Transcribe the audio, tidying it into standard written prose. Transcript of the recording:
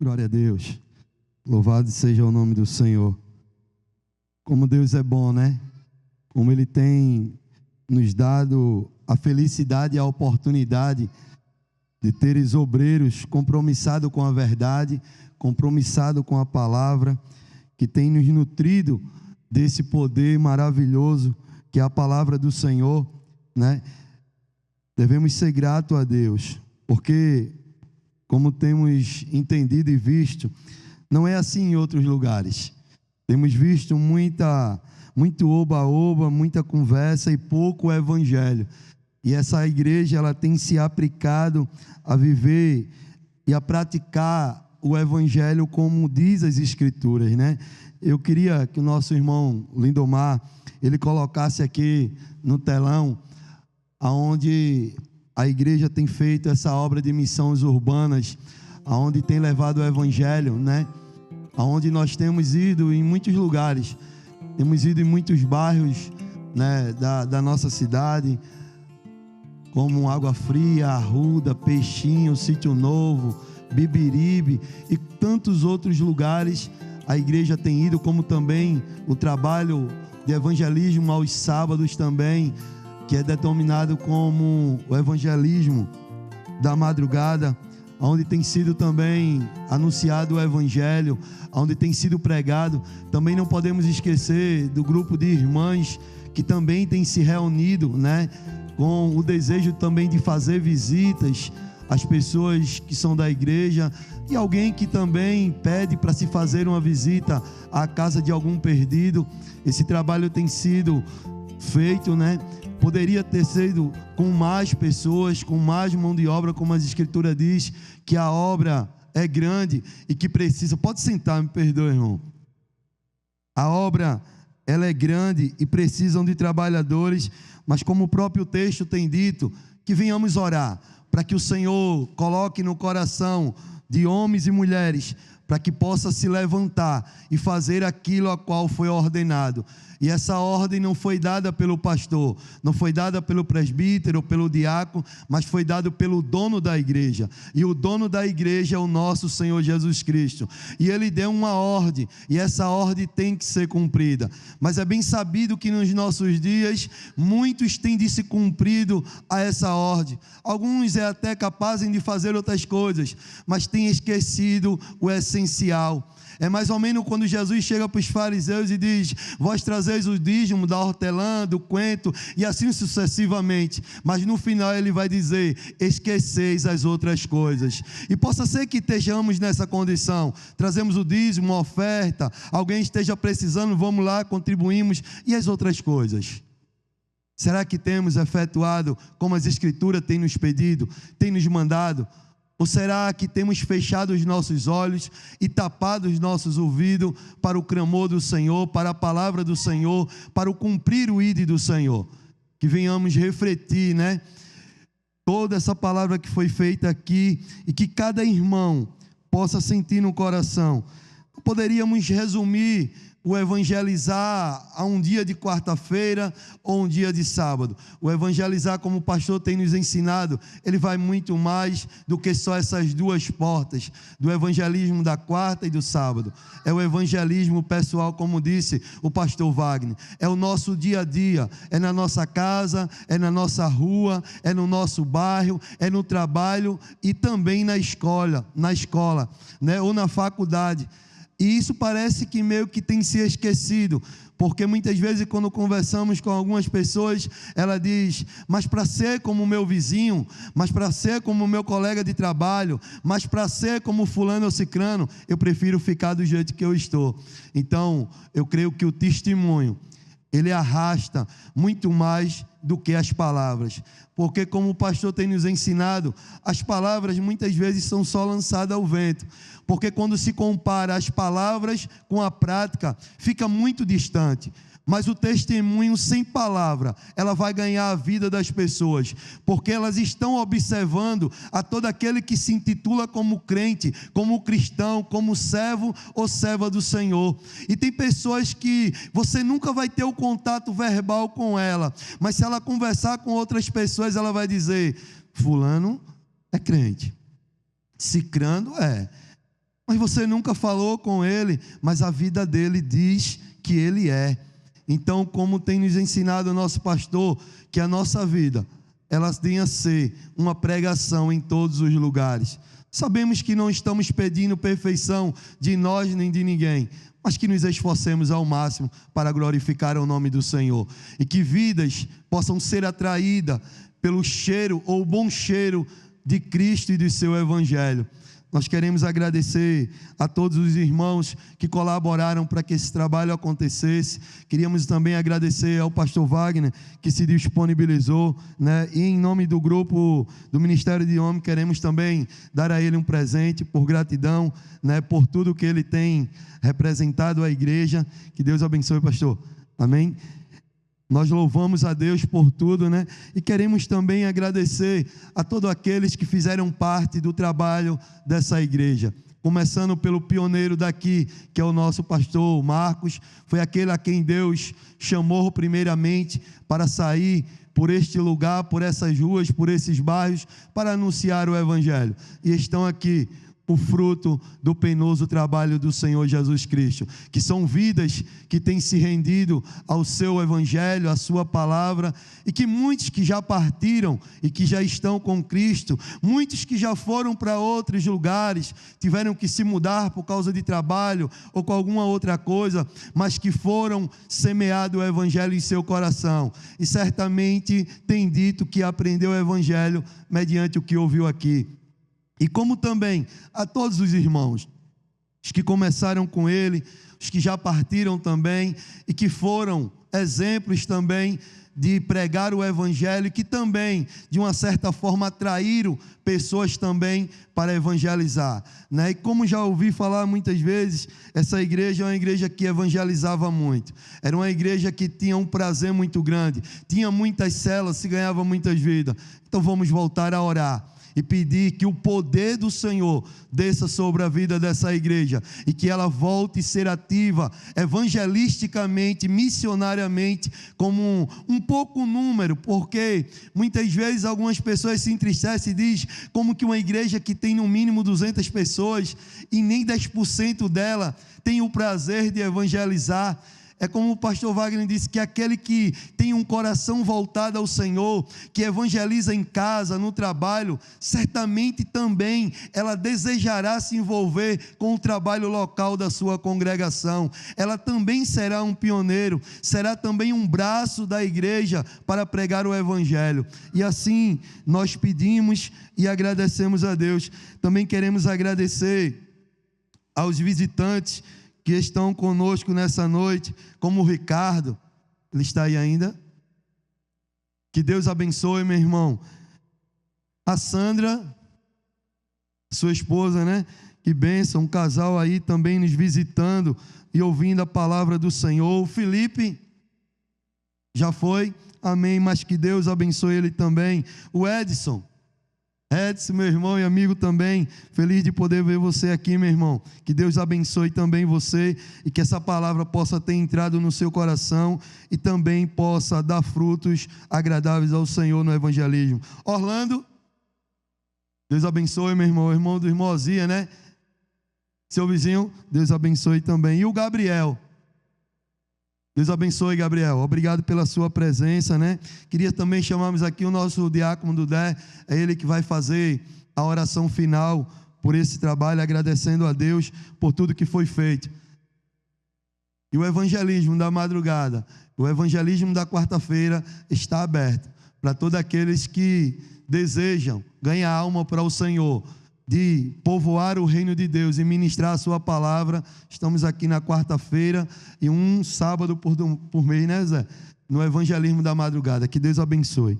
Glória a Deus. Louvado seja o nome do Senhor. Como Deus é bom, né? Como Ele tem nos dado a felicidade e a oportunidade de teres obreiros compromissados com a verdade, compromissados com a palavra, que tem nos nutrido desse poder maravilhoso que é a palavra do Senhor, né? Devemos ser gratos a Deus, porque, como temos entendido e visto, não é assim em outros lugares. Temos visto muito oba-oba, muita conversa e pouco evangelho. E essa igreja, ela tem se aplicado a viver e a praticar o evangelho como diz as Escrituras, né? Eu queria que o nosso irmão Lindomar, ele colocasse aqui no telão, aonde a igreja tem feito essa obra de missões urbanas, aonde tem levado o evangelho, né? Aonde nós temos ido em muitos lugares, temos ido em muitos bairros, né, da nossa cidade, como Água Fria, Arruda, Peixinho, Sítio Novo, Bibiribe e tantos outros lugares. A igreja tem ido, como também o trabalho de evangelismo aos sábados também, que é denominado como o evangelismo da madrugada, onde tem sido também anunciado o evangelho, onde tem sido pregado. Também não podemos esquecer do grupo de irmãs que também tem se reunido, né, com o desejo também de fazer visitas às pessoas que são da igreja, e alguém que também pede para se fazer uma visita à casa de algum perdido. Esse trabalho tem sido feito, né? Poderia ter sido com mais pessoas, com mais mão de obra, como as Escrituras diz, que a obra é grande e que precisa. Pode sentar, me perdoe, irmão. A obra, ela é grande e precisam de trabalhadores, mas como o próprio texto tem dito, que venhamos orar, para que o Senhor coloque no coração de homens e mulheres, para que possa se levantar e fazer aquilo a qual foi ordenado. E essa ordem não foi dada pelo pastor, não foi dada pelo presbítero ou pelo diácono, mas foi dado pelo dono da igreja. E o dono da igreja é o nosso Senhor Jesus Cristo. E Ele deu uma ordem, e essa ordem tem que ser cumprida. Mas é bem sabido que nos nossos dias, muitos têm de se cumprido a essa ordem. Alguns é até capazes de fazer outras coisas, mas têm esquecido o essencial. É mais ou menos quando Jesus chega para os fariseus e diz: vós trazeis o dízimo da hortelã, do coentro, e assim sucessivamente. Mas no final ele vai dizer: esqueceis as outras coisas. E possa ser que estejamos nessa condição, trazemos o dízimo, a oferta, alguém esteja precisando, vamos lá, contribuímos, e as outras coisas? Será que temos efetuado como as Escrituras têm nos pedido, têm nos mandado? Ou será que temos fechado os nossos olhos e tapado os nossos ouvidos para o clamor do Senhor, para a palavra do Senhor, para o cumprir o ide do Senhor? Que venhamos refletir, né? Toda essa palavra que foi feita aqui, e que cada irmão possa sentir no coração. Poderíamos resumir o evangelizar a um dia de quarta-feira ou um dia de sábado. O evangelizar, como o pastor tem nos ensinado, ele vai muito mais do que só essas duas portas, do evangelismo da quarta e do sábado. É o evangelismo pessoal, como disse o pastor Wagner. É o nosso dia a dia, é na nossa casa, é na nossa rua, é no nosso bairro, é no trabalho e também na escola, né? Ou na faculdade. E isso parece que meio que tem se esquecido, porque muitas vezes quando conversamos com algumas pessoas, ela diz: mas para ser como o meu vizinho, mas para ser como o meu colega de trabalho, mas para ser como fulano ou cicrano, eu prefiro ficar do jeito que eu estou. Então, eu creio que o testemunho, ele arrasta muito mais do que as palavras, porque como o pastor tem nos ensinado, as palavras muitas vezes são só lançadas ao vento, porque quando se compara as palavras com a prática, fica muito distante. Mas o testemunho sem palavra, ela vai ganhar a vida das pessoas, porque elas estão observando a todo aquele que se intitula como crente, como cristão, como servo ou serva do Senhor. E tem pessoas que você nunca vai ter o contato verbal com ela, mas se ela conversar com outras pessoas, ela vai dizer: fulano é crente, cicrano é. Mas você nunca falou com ele, mas a vida dele diz que ele é. Então, como tem nos ensinado o nosso pastor, que a nossa vida, ela tenha a ser uma pregação em todos os lugares. Sabemos que não estamos pedindo perfeição de nós nem de ninguém, mas que nos esforcemos ao máximo para glorificar o nome do Senhor. E que vidas possam ser atraídas pelo cheiro ou bom cheiro de Cristo e do seu Evangelho. Nós queremos agradecer a todos os irmãos que colaboraram para que esse trabalho acontecesse. Queríamos também agradecer ao pastor Wagner, que se disponibilizou, né? E em nome do grupo do Ministério de Homem, queremos também dar a ele um presente por gratidão, né? Por tudo que ele tem representado à igreja. Que Deus abençoe, pastor. Amém? Nós louvamos a Deus por tudo, né? E queremos também agradecer a todos aqueles que fizeram parte do trabalho dessa igreja. Começando pelo pioneiro daqui, que é o nosso pastor Marcos. Foi aquele a quem Deus chamou primeiramente para sair por este lugar, por essas ruas, por esses bairros, para anunciar o Evangelho. E estão aqui o fruto do penoso trabalho do Senhor Jesus Cristo, que são vidas que têm se rendido ao seu Evangelho, à sua palavra, e que muitos que já partiram e que já estão com Cristo, muitos que já foram para outros lugares, tiveram que se mudar por causa de trabalho ou com alguma outra coisa, mas que foram semeado o Evangelho em seu coração, e certamente tem dito que aprendeu o Evangelho mediante o que ouviu aqui. E como também a todos os irmãos, os que começaram com ele, os que já partiram também, e que foram exemplos também de pregar o Evangelho, e que também, de uma certa forma, atraíram pessoas também para evangelizar, né? E como já ouvi falar muitas vezes, essa igreja é uma igreja que evangelizava muito, era uma igreja que tinha um prazer muito grande, tinha muitas células, se ganhava muitas vidas. Então vamos voltar a orar e pedir que o poder do Senhor desça sobre a vida dessa igreja, e que ela volte a ser ativa evangelisticamente, missionariamente, como um pouco número, porque muitas vezes algumas pessoas se entristecem e dizem como que uma igreja que tem no mínimo 200 pessoas e nem 10% dela tem o prazer de evangelizar. É como o pastor Wagner disse, que aquele que tem um coração voltado ao Senhor, que evangeliza em casa, no trabalho, certamente também ela desejará se envolver com o trabalho local da sua congregação. Ela também será um pioneiro, será também um braço da igreja para pregar o Evangelho. E assim nós pedimos e agradecemos a Deus. Também queremos agradecer aos visitantes que estão conosco nessa noite, como o Ricardo. Ele está aí ainda? Que Deus abençoe, meu irmão. A Sandra, sua esposa, né? Que bênção, um casal aí também nos visitando e ouvindo a palavra do Senhor. O Felipe já foi, amém, mas que Deus abençoe ele também. O Edson, meu irmão e amigo também, feliz de poder ver você aqui, meu irmão. Que Deus abençoe também você, e que essa palavra possa ter entrado no seu coração e também possa dar frutos agradáveis ao Senhor no evangelismo. Orlando, Deus abençoe, meu irmão, irmão do irmão Ozia, né? Seu vizinho, Deus abençoe também. E o Gabriel, Deus abençoe, Gabriel, obrigado pela sua presença, né? Queria também chamarmos aqui o nosso diácono do DÉ, é ele que vai fazer a oração final por esse trabalho, agradecendo a Deus por tudo que foi feito. E o evangelismo da madrugada, o evangelismo da quarta-feira está aberto para todos aqueles que desejam ganhar alma para o Senhor, de povoar o reino de Deus e ministrar a sua palavra. Estamos aqui na quarta-feira e um sábado por mês, né, Zé? No evangelismo da madrugada. Que Deus abençoe.